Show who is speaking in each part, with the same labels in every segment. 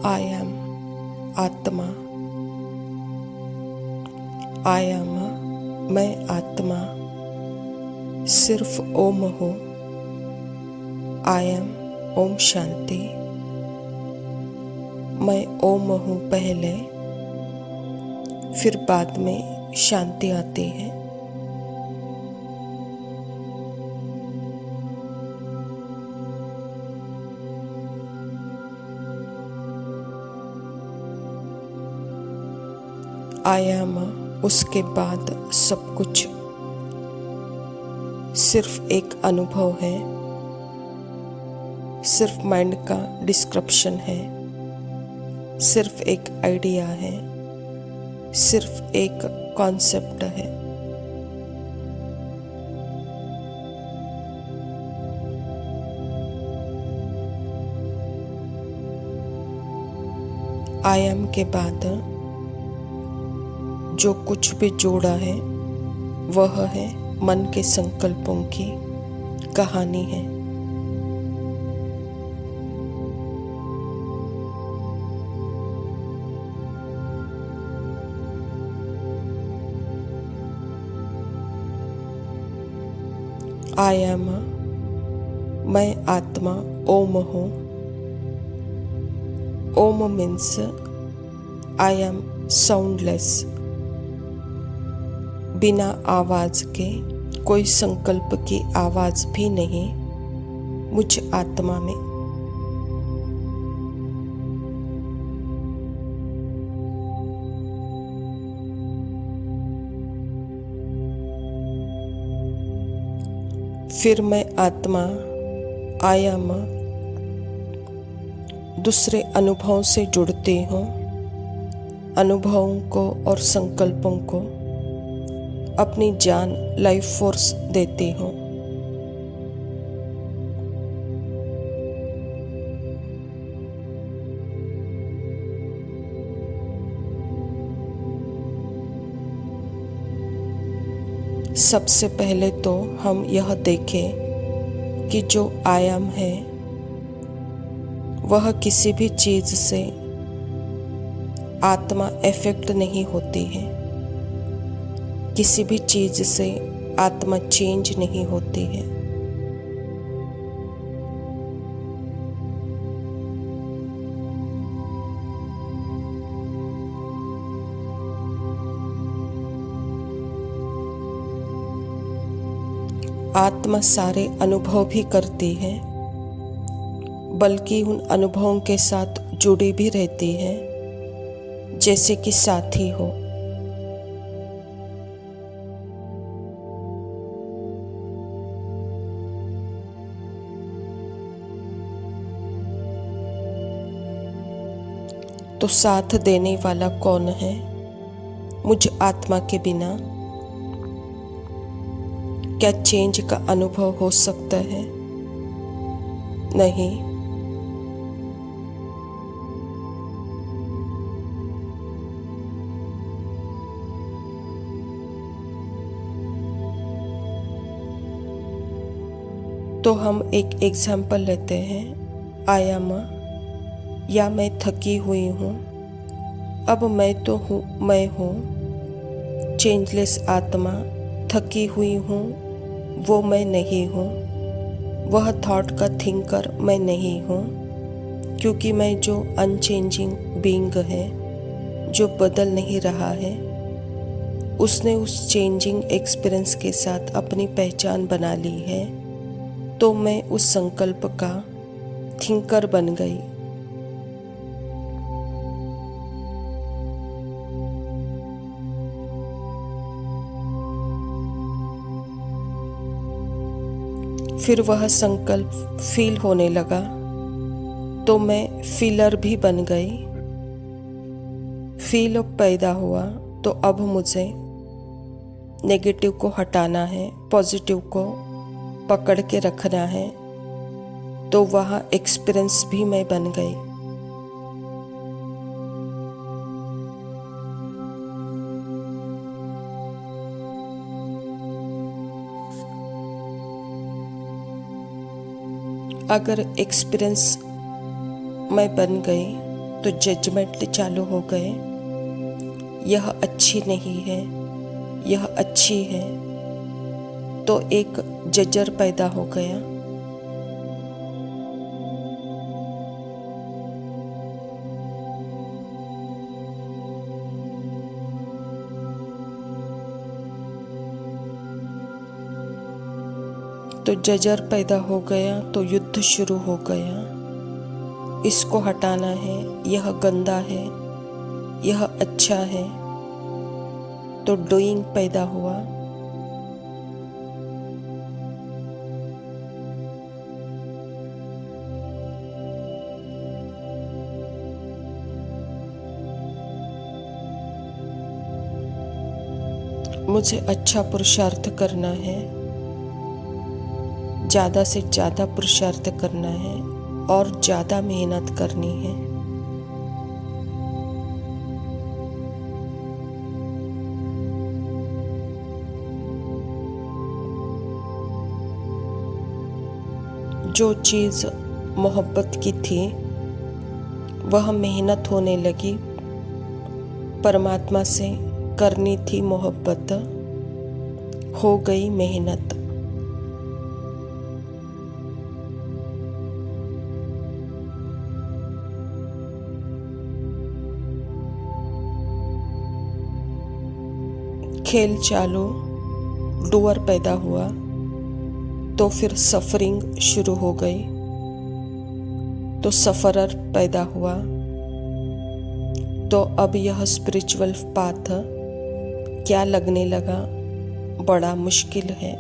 Speaker 1: I am आत्मा। I am मैं आत्मा सिर्फ ओम हूँ। I am Om Shanti. मैं ओम हूँ पहले, फिर बाद में शांति आती है। I am उसके बाद सब कुछ सिर्फ एक अनुभव है, सिर्फ माइंड का डिस्क्रिप्शन है, सिर्फ एक आइडिया है, सिर्फ एक कॉन्सेप्ट है। I am के बाद जो कुछ भी जोड़ा है वह है मन के संकल्पों की कहानी है। I am मैं आत्मा ओम हूँ। ओम मीन्स I am साउंडलेस। बिना आवाज के, कोई संकल्प की आवाज भी नहीं मुझ आत्मा में। फिर मैं आत्मा I am दूसरे अनुभवों से जुड़ती हूँ। अनुभवों को और संकल्पों को अपनी जान, लाइफ फोर्स देती हूँ। सबसे पहले तो हम यह देखें कि जो आयाम है वह किसी भी चीज से आत्मा इफेक्ट नहीं होती है। किसी भी चीज से आत्मा चेंज नहीं होती है। आत्मा सारे अनुभव भी करती है, बल्कि उन अनुभवों के साथ जुड़ी भी रहती है, जैसे कि साथी हो। तो साथ देने वाला कौन है मुझ आत्मा के बिना? क्या चेंज का अनुभव हो सकता है? नहीं। तो हम एक एग्जाम्पल लेते हैं। I am या मैं थकी हुई हूँ। अब मैं तो मैं हूँ चेंजलेस आत्मा। थकी हुई हूँ वो मैं नहीं हूँ। वह थॉट का थिंकर मैं नहीं हूँ, क्योंकि मैं जो अनचेंजिंग बीइंग है, जो बदल नहीं रहा है, उसने उस चेंजिंग एक्सपीरियंस के साथ अपनी पहचान बना ली है। तो मैं उस संकल्प का थिंकर बन गई। फिर वह संकल्प फील होने लगा, तो मैं फीलर भी बन गई। फील पैदा हुआ, तो अब मुझे नेगेटिव को हटाना है, पॉजिटिव को पकड़ के रखना है। तो वह एक्सपीरियंस भी मैं बन गई। अगर एक्सपीरियंस मैं बन गई तो जजमेंट चालू हो गए। यह अच्छी नहीं है, यह अच्छी है, तो एक जजर पैदा हो गया। तो जजर पैदा हो गया तो युद्ध शुरू हो गया। इसको हटाना है, यह गंदा है, यह अच्छा है, तो डूइंग पैदा हुआ। मुझे अच्छा पुरुषार्थ करना है, ज़्यादा से ज़्यादा पुरुषार्थ करना है और ज़्यादा मेहनत करनी है। जो चीज़ मोहब्बत की थी वह मेहनत होने लगी। परमात्मा से करनी थी मोहब्बत, हो गई मेहनत। खेल चालू, डूअर पैदा हुआ, तो फिर सफरिंग शुरू हो गई, तो सफरर पैदा हुआ। तो अब यह स्पिरिचुअल पाथ क्या लगने लगा, बड़ा मुश्किल है।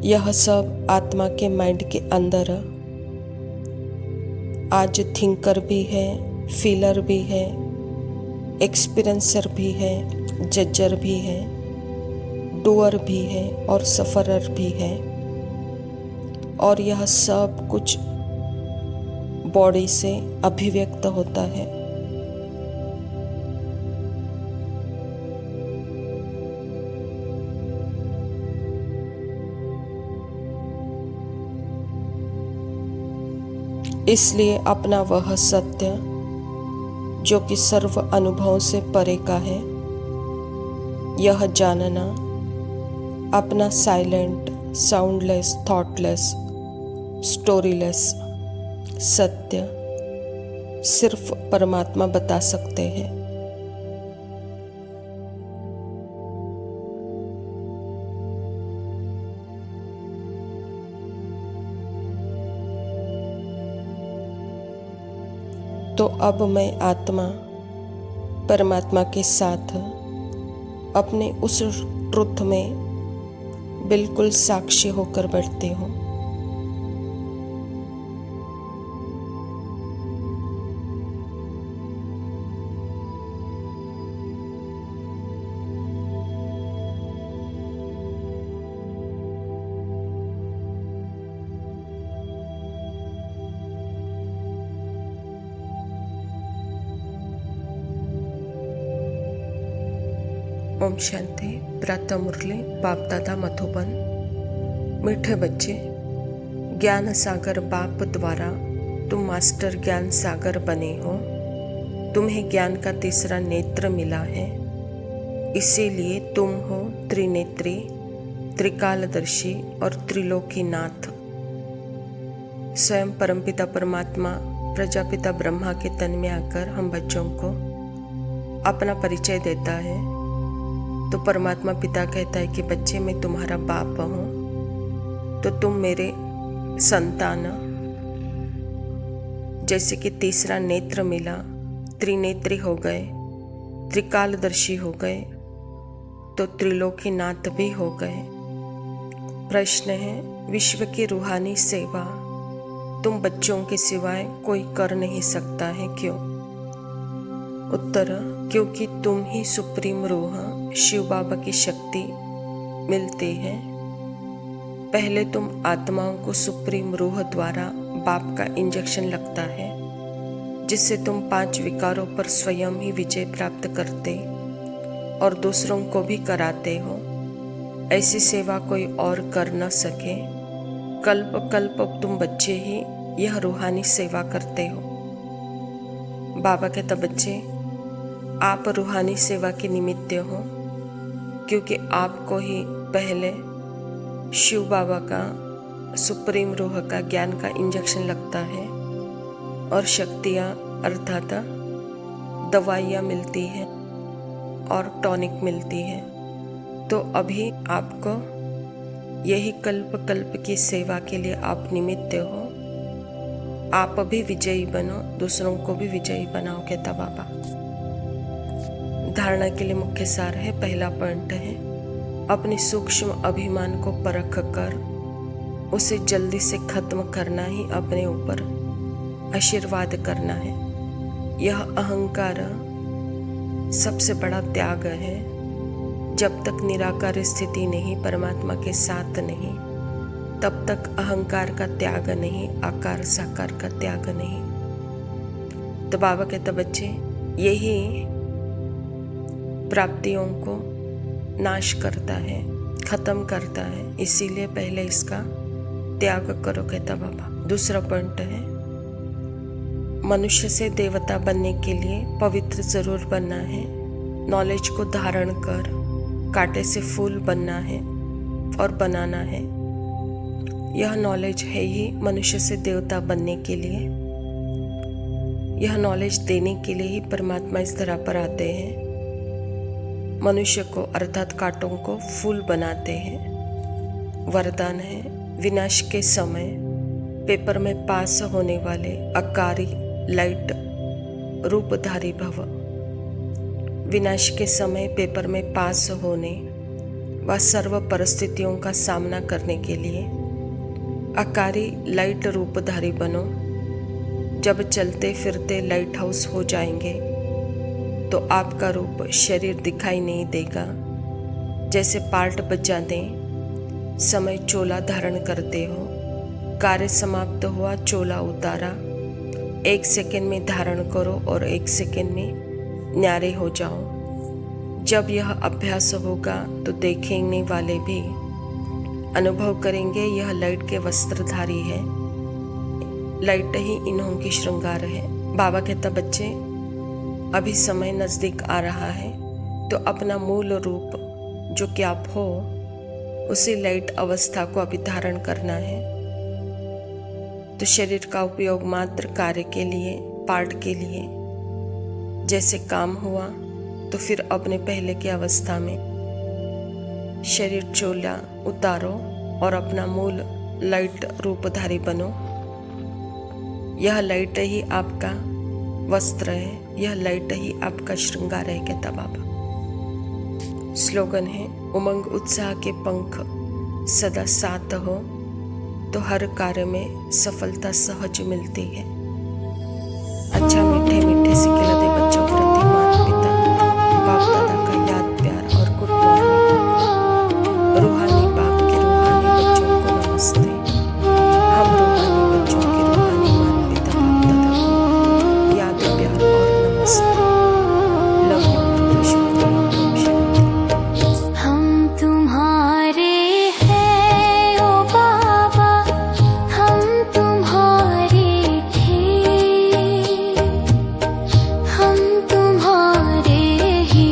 Speaker 1: यह सब आत्मा के माइंड के अंदर आज थिंकर भी है, फीलर भी है, एक्सपीरियंसर भी है, जजर भी है, डूअर भी है और सफरर भी है। और यह सब कुछ बॉडी से अभिव्यक्त होता है। इसलिए अपना वह सत्य जो कि सर्व अनुभव से परे का है, यह जानना, अपना साइलेंट, साउंडलेस, थॉटलेस, स्टोरीलेस सत्य सिर्फ परमात्मा बता सकते हैं। तो अब मैं आत्मा परमात्मा के साथ अपने उस ट्रुथ में बिल्कुल साक्षी होकर बैठती हूँ। ओम शांति। प्रातः मुरली बाप दादा मधुबन। मीठे बच्चे, ज्ञान सागर बाप द्वारा तुम मास्टर ज्ञान सागर बने हो। तुम्हें ज्ञान का तीसरा नेत्र मिला है, इसीलिए तुम हो त्रिनेत्री, त्रिकालदर्शी और त्रिलोकीनाथ। स्वयं परमपिता परमात्मा प्रजापिता ब्रह्मा के तन में आकर हम बच्चों को अपना परिचय देता है। तो परमात्मा पिता कहता है कि बच्चे मैं तुम्हारा बाप हूँ, तो तुम मेरे संतान। जैसे कि तीसरा नेत्र मिला, त्रिनेत्री हो गए, त्रिकालदर्शी हो गए, तो त्रिलोकीनाथ भी हो गए। प्रश्न है, विश्व की रूहानी सेवा तुम बच्चों के सिवाय कोई कर नहीं सकता है, क्यों? उत्तर, क्योंकि तुम ही सुप्रीम रूह शिव बाबा की शक्ति मिलती है। पहले तुम आत्माओं को सुप्रीम रूह द्वारा बाप का इंजेक्शन लगता है, जिससे तुम 5 विकारों पर स्वयं ही विजय प्राप्त करते और दूसरों को भी कराते हो। ऐसी सेवा कोई और कर न सके। कल्प कल्प तुम बच्चे ही यह रूहानी सेवा करते हो। बाबा कहता बच्चे, आप रूहानी सेवा के निमित्त हो, क्योंकि आपको ही पहले शिव बाबा का सुप्रीम रूह का ज्ञान का इंजेक्शन लगता है और शक्तियाँ अर्थात दवाइयाँ मिलती हैं और टॉनिक मिलती है। तो अभी आपको यही कल्प कल्प की सेवा के लिए आप निमित्त हो। आप भी विजयी बनो, दूसरों को भी विजयी बनाओ, कहता बाबा। धारणा के लिए मुख्य सार है, पहला पॉइंट है अपने सूक्ष्म अभिमान को परख कर उसे जल्दी से खत्म करना ही अपने ऊपर आशीर्वाद करना है। यह अहंकार सबसे बड़ा त्याग है। जब तक निराकार स्थिति नहीं, परमात्मा के साथ नहीं, तब तक अहंकार का त्याग नहीं, आकार साकार का त्याग नहीं। तो बाबा कहता बच्चे, यही प्राप्तियों को नाश करता है, खत्म करता है, इसीलिए पहले इसका त्याग करो, कहता बाबा। दूसरा पॉइंट है मनुष्य से देवता बनने के लिए पवित्र जरूर बनना है। नॉलेज को धारण कर कांटे से फूल बनना है और बनाना है। यह नॉलेज है ही मनुष्य से देवता बनने के लिए। यह नॉलेज देने के लिए ही परमात्मा इस धरा पर आते हैं। मनुष्य को अर्थात कांटों को फूल बनाते हैं। वरदान है विनाश के समय पेपर में पास होने वाले अकारी लाइट रूपधारी भव। विनाश के समय पेपर में पास होने व सर्व परिस्थितियों का सामना करने के लिए अकारी लाइट रूपधारी बनो। जब चलते फिरते लाइट हाउस हो जाएंगे तो आपका रूप शरीर दिखाई नहीं देगा। जैसे पार्ट बजाते समय चोला धारण करते हो, कार्य समाप्त हुआ चोला उतारा, 1 सेकंड में धारण करो और 1 सेकंड में न्यारे हो जाओ। जब यह अभ्यास होगा तो देखेंगे वाले भी अनुभव करेंगे यह लाइट के वस्त्रधारी है। लाइट ही इन्हों की श्रृंगार है। बाबा कहता बच्चे, अभी समय नजदीक आ रहा है तो अपना मूल रूप जो कि आप हो उसी लाइट अवस्था को अभी धारण करना है। तो शरीर का उपयोग मात्र कार्य के लिए, पाठ के लिए। जैसे काम हुआ तो फिर अपने पहले की अवस्था में शरीर चोला उतारो और अपना मूल लाइट रूपधारी बनो। यह लाइट ही आपका वस्त्र है, यह लाइट ही आपका श्रृंगार है, कहता बाबा। स्लोगन है उमंग उत्साह के पंख सदा साथ हो तो हर कार्य में सफलता सहज मिलती है। अच्छा मीठे मीठे से खिलाते बच्चों प्रति माता पिता बाप दादा का याद प्यार और गुड मॉर्निंग। रूहानी बाप के रूहानी बच्चों को नमस्ते। हम रूहानी बच्चों के रूहानी माता पिता बाप दादा को याद प्यार और नमस्ते। लव यू, शुक्रिया।
Speaker 2: हम तुम्हारे हैं ओ बाबा, हम तुम्हारे थे, हम तुम्हारे ही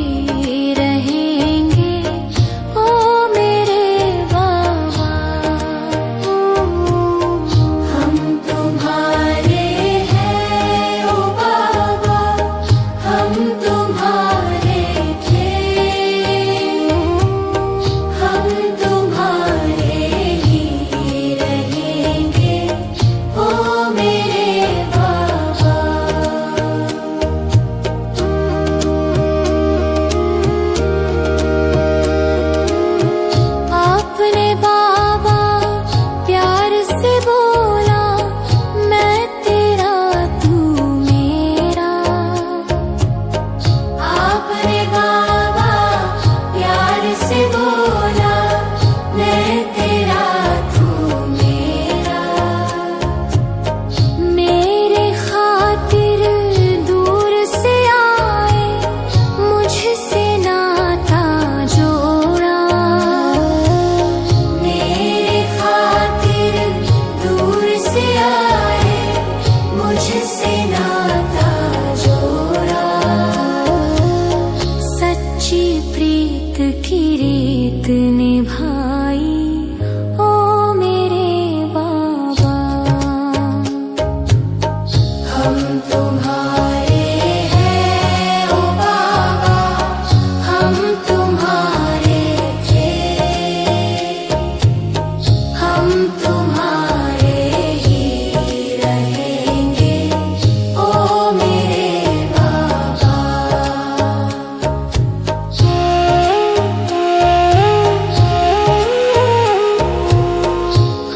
Speaker 2: प्रीत की रीत निभाई ओ मेरे बाबा। हम तुम्हारे हैं ओ बाबा, हम तुम्हारे थे, हम तुम्हारे ही रहेंगे ओ मेरे बाबा।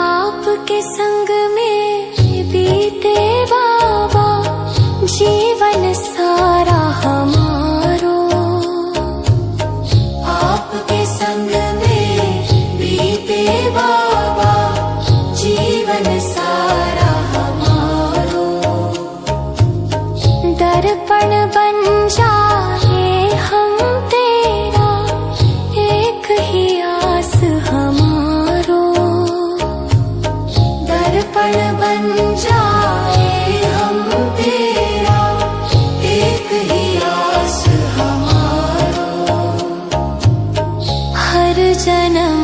Speaker 2: आपके संग में बीते बाबा जीवन सारा हमारो। आपके संग में बीते बाबा जीवन सारा हमारो। दर्पण बन जाए हम तेरा, एक ही आस हमारो। दर्पण बन जाए हम तेरा, एक ही आस हमारो। हर जन्म